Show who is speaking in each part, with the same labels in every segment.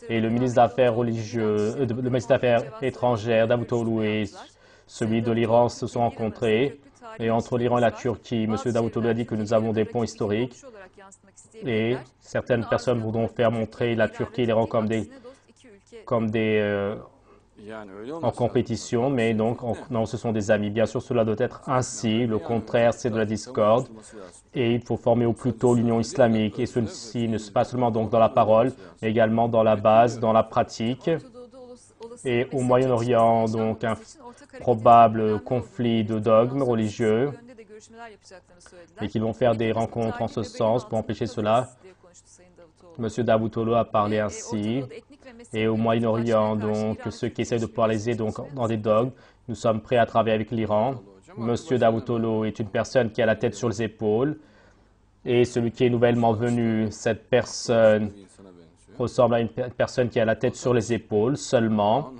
Speaker 1: Et le ministre d'Affaires religieuses, le ministre d'Affaires étrangères Davutoglu et celui de l'Iran se sont rencontrés. Et entre l'Iran et la Turquie, M. Davutoglu a dit que nous avons des ponts historiques. Et certaines personnes voudront faire montrer la Turquie et l'Iran comme des en compétition, mais donc non, ce sont des amis. Bien sûr, cela doit être ainsi. Le contraire, c'est de la discorde. Et il faut former au plus tôt l'Union islamique. Et ceci ne se passe seulement donc dans la parole, mais également dans la base, dans la pratique. Et au Moyen-Orient, donc un probable conflit de dogmes religieux, et qu'ils vont faire des rencontres en ce sens pour empêcher cela. M. Davutoglu a parlé ainsi. Et au Moyen-Orient, donc, ceux qui essaient de polariser donc, dans des dogmes, nous sommes prêts à travailler avec l'Iran. M. Davutoglu est une personne qui a la tête sur les épaules. Et celui qui est nouvellement venu, cette personne ressemble à une personne qui a la tête sur les épaules seulement.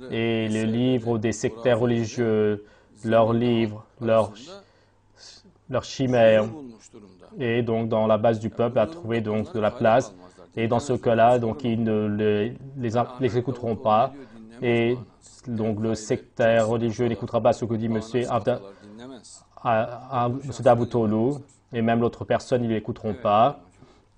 Speaker 1: Et les livres des sectaires religieux, leurs livres, leurs chimères, et donc dans la base du peuple a trouvé donc de la place. Et dans ce cas-là, donc ils ne les écouteront pas. Et donc le sectaire religieux n'écoutera pas ce que dit M. Davutoglu. Et même l'autre personne, ils ne l'écouteront pas.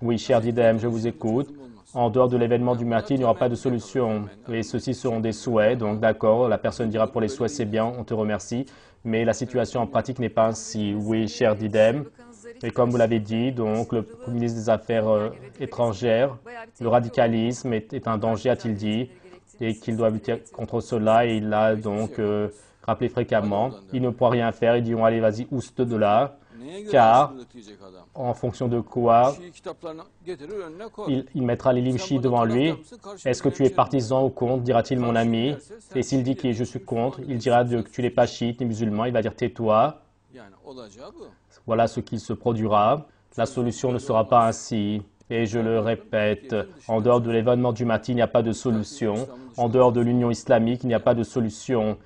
Speaker 1: Oui, cher Didem, je vous écoute. En dehors de l'événement du Mahdi, il n'y aura pas de solution. Et ceux-ci seront des souhaits. Donc d'accord, la personne dira pour les souhaits, c'est bien, on te remercie. Mais la situation en pratique n'est pas ainsi. Oui, cher Didem. Et comme vous l'avez dit, donc le ministre des Affaires étrangères, le radicalisme est un danger, a-t-il dit, et qu'il doit lutter contre cela. Et il l'a donc rappelé fréquemment. Il ne pourra rien faire. Ils diront, allez, vas-y, ouste de là. Car, en fonction de quoi, il mettra les livres chiites devant lui. Est-ce que tu es partisan ou contre, dira-t-il mon ami. Et s'il dit que je suis contre, il dira que tu n'es pas chiite ni musulman. Il va dire tais-toi. Voilà ce qui se produira. La solution ne sera pas ainsi. Et je le répète, en dehors de l'événement du Mahdi, il n'y a pas de solution. En dehors de l'Union islamique, il n'y a pas de solution.